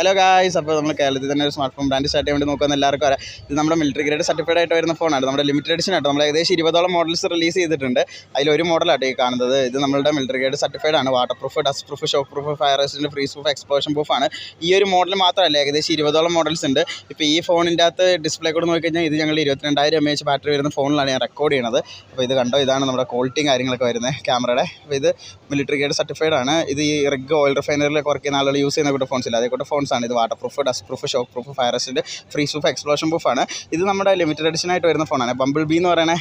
Hello guys, അപ്പോൾ നമ്മൾ കേരളത്തിൽ തന്നെ ഒരു സ്മാർട്ട് ഫോൺ ബ്രാൻഡ് സ്റ്റാർട്ട് ചെയ്യാൻ വേണ്ടി നോക്കുന്ന എല്ലാവർക്കും അറിയാം. ഇത് നമ്മുടെ മിലിറ്ററി ഗ്രേഡ് സർട്ടിഫൈഡ് ആയിട്ട് വരുന്ന ഫോണാണ്. നമ്മുടെ ലിമിറ്റഡ് എഡിഷൻ ആയിട്ട് നമ്മൾ ഏകദേശം 20ഓളം മോഡൽസ് റിലീസ് ചെയ്തിട്ടുണ്ട്. അതിലൊരു മോഡലായിട്ട് ഈ കാണുന്നത്. ഇത് നമ്മളുടെ മിലിറ്ററി ഗ്രേഡ് സർട്ടിഫൈഡ് ആണ്. Water proof, dust proof, shock proof, fire resistant, freeze proof, explosion പ്രൂഫാണ്. ഈ ഒരു മോഡൽ മാത്രമല്ല, ഏകദേശം 20ഓളം മോഡൽസ് ഉണ്ട്. ഇപ്പോൾ ഈ ഫോണിൻ്റെ അകത്ത് ഡിസ്പ്ലേ കൂടെ നോക്കിക്കഴിഞ്ഞാൽ ഇത് ഞങ്ങൾ 22,000 mAh ബാറ്ററി വരുന്ന ഫോണിലാണ് ഞാൻ റെക്കോർഡ് ചെയ്യുന്നത്. അപ്പോൾ ഇത് കണ്ടോ, ഇതാണ് നമ്മുടെ ക്വാളിറ്റിയും കാര്യങ്ങളൊക്കെ വരുന്നത് ക്യാമറയുടെ. അപ്പോൾ ഇത് മിലിറ്ററി ഗ്രേഡ് സർട്ടിഫൈഡ് ആണ്. ഇത് ഈ റിഗ് ഓയിൽ റിഫൈനറിലൊക്കെ വർക്ക് ചെയ്യുന്ന ആളുകൾ യൂസ് ചെയ്യുന്ന കൂടെ ഫോൺസ് ഇല്ല, അതേ കൂടെ ഫോൺസാണ്. ഇത് water proof, dust proof, shock proof, fire resistant, freeze proof, explosion പ്രൂഫാണ്. ഇത് നമ്മുടെ ലിമിറ്റഡ് എഡിഷൻ ആയിട്ട് വരുന്ന ഫോണാണ്. ബംബിൾ ബി എന്ന് പറയുന്ന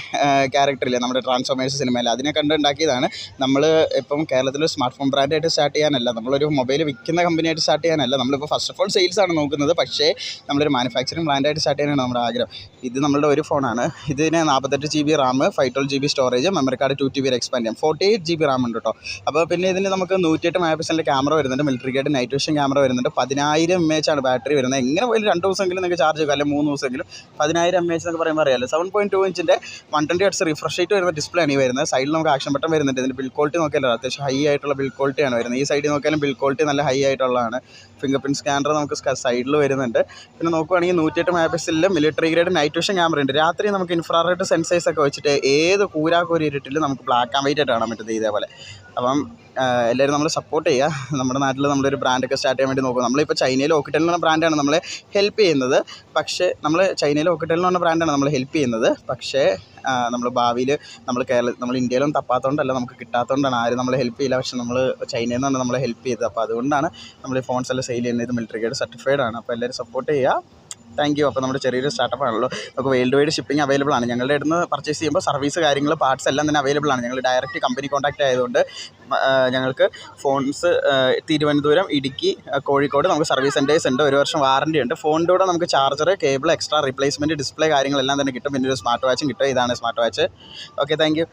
ക്യാരക്ടറില്ലേ നമ്മുടെ ട്രാൻസ്ഫോമേഴ്സ് സിനിമയിൽ, അതിനെ കണ്ടുണ്ടാക്കിയതാണ്. നമ്മൾ ഇപ്പം കേരളത്തിൽ സ്മാർട്ട് ഫോൺ ബ്രാൻഡായിട്ട് സ്റ്റാർട്ട് ചെയ്യാനല്ല, നമ്മളൊരു മൊബൈൽ വിൽക്കുന്ന കമ്പനിയായിട്ട് സ്റ്റാർട്ട് ചെയ്യാനല്ല. നമ്മളിപ്പോൾ ഫസ്റ്റ് ഓഫ് ഓൾ സെയിൽസ് ആണ് നോക്കുന്നത്. പക്ഷേ നമ്മളൊരു മാനുഫാക്ചറിങ് ബ്രാൻഡായിട്ട് സ്റ്റാർട്ട് ചെയ്യാനാണ് നമ്മുടെ ആഗ്രഹം. ഇത് നമ്മളുടെ ഒരു ഫോണാണ്. ഇതിന് 48 GB Ram, 512 GB storage, memory card 2 TB expand ചെയ്യാം. 48 GB റാം ഉണ്ട് കേട്ടോ. അപ്പോൾ പിന്നെ ഇതിന് നമുക്ക് 108 MP ക്യാമറ വരുന്നുണ്ട്. Military grade night vision camera വരുന്നുണ്ട്. 10,000 mAh ആണ് ബാറ്ററി വരുന്നത്. എങ്ങനെ പോയാലും 2 ദിവസമെങ്കിലും നിങ്ങൾക്ക് ചാർജ് ചെയ്യുക, അല്ലെങ്കിൽ 3 ദിവസമെങ്കിലും. 10,000 mAh എന്നൊക്കെ പറയുമ്പോൾ അറിയാമല്ലോ. 7.2 ഇഞ്ചിൻ്റെ 120 Hz റിഫ്രഷ് റേറ്റ് വരുന്ന ഡിസ്പ്ലേ ആണ് ഈ വരുന്നത്. സൈഡിൽ നമുക്ക് ആക്ഷൻ ബട്ടൺ വരുന്നുണ്ട്. ഇതിൻ്റെ ബിൽഡ് ക്വാളിറ്റി നോക്കിയാലോ അത്യാവശ്യം ഹൈ ആയിട്ടുള്ള ബിൽഡ് ക്വാളിറ്റിയാണ് വരുന്നത്. ഈ സൈഡിൽ നോക്കിയാലും ബിൽഡ് ക്വാളിറ്റി നല്ല ഹൈ ആയിട്ടുള്ളതാണ്. ഫിംഗർ പ്രിൻറ്റ് സ്കാനർ നമുക്ക് സൈഡിൽ വരുന്നുണ്ട്. പിന്നെ നോക്കുവാണെങ്കിൽ 108 MP military grade night vision camera ഉണ്ട്. രാത്രി നമുക്ക് ഇൻഫ്രാറെഡ് സെൻസേഴ്സ് ഒക്കെ വെച്ചിട്ട് ഏത് കൂരാക്കൂരി ഇരുട്ടിൽ നമുക്ക് ബ്ലാക്ക് ആൻഡ് വൈറ്റ് ആയിട്ട് കാണാൻ പറ്റുന്നത് ഇതേപോലെ. അപ്പം എല്ലാവരും നമ്മൾ സപ്പോർട്ട് ചെയ്യുക. നമ്മുടെ നാട്ടിൽ നമ്മളൊരു ബ്രാൻഡൊക്കെ സ്റ്റാർട്ട് ചെയ്യാൻ വേണ്ടി നോക്കും. നമ്മളിപ്പോൾ ചൈനയിൽ ഓക്കിടെൽ എന്ന് പറഞ്ഞ ബ്രാൻഡാണ് നമ്മളെ ഹെൽപ്പ് ചെയ്യുന്നത്. പക്ഷേ നമ്മൾ ചൈനയിൽ ഓക്കിടെൽ എന്ന് പറഞ്ഞ ബ്രാൻഡാണ് നമ്മൾ ഹെൽപ്പ് ചെയ്യുന്നത്. പക്ഷേ നമ്മൾ ഭാവിയിൽ നമ്മൾ ഇന്ത്യയിലൊന്നും തപ്പാത്തതുകൊണ്ടല്ല, നമുക്ക് കിട്ടാത്തതുകൊണ്ടാണ്. ആരും നമ്മളെ ഹെൽപ്പ് ചെയ്യില്ല. പക്ഷേ നമ്മൾ ചൈനയിൽ നിന്നാണ് നമ്മളെ ഹെൽപ്പ് ചെയ്തത്. അപ്പോൾ അതുകൊണ്ടാണ് നമ്മൾ ഈ ഫോൺസ് എല്ലാം സെയിൽ ചെയ്യുന്നത്. ഇത് മിലിറ്ററി ഗ്രേഡ് സർട്ടിഫൈഡ് ആണ്. അപ്പോൾ എല്ലാവരും സപ്പോർട്ട് ചെയ്യുക. Thank you. അപ്പോൾ നമ്മുടെ ചെറിയൊരു സ്റ്റാർട്ടപ്പ് ആണല്ലോ. നമുക്ക് വേൾഡ് വൈഡ് ഷിപ്പിംഗ് അവൈലബിൾ ആണ്. ഞങ്ങളുടെ അടുത്ത് നിന്ന് പർച്ചേസ് ചെയ്യുമ്പോൾ സർവീസ് കാര്യങ്ങൾ പാർട്സ് എല്ലാം തന്നെ അവൈലബിൾ ആണ്. ഞങ്ങൾ ഡയറക്റ്റ് കമ്പനി കോൺടാക്റ്റ് ആയതുകൊണ്ട് ഞങ്ങൾക്ക് ഫോൺസ് തിരുവനന്തപുരം, ഇടുക്കി, കോഴിക്കോട് നമുക്ക് സർവീസ് സെൻറ്റേഴ്സ് ഉണ്ട്. 1 വർഷം വാറൻറ്റി ഉണ്ട്. ഫോണിൻ്റെ കൂടെ നമുക്ക് charger, cable, extra replacement, display കാര്യങ്ങളെല്ലാം തന്നെ കിട്ടും. പിന്നെ ഒരു സ്മാർട്ട് വാച്ചും കിട്ടും. ഇതാണ് smart watch. Okay, thank you.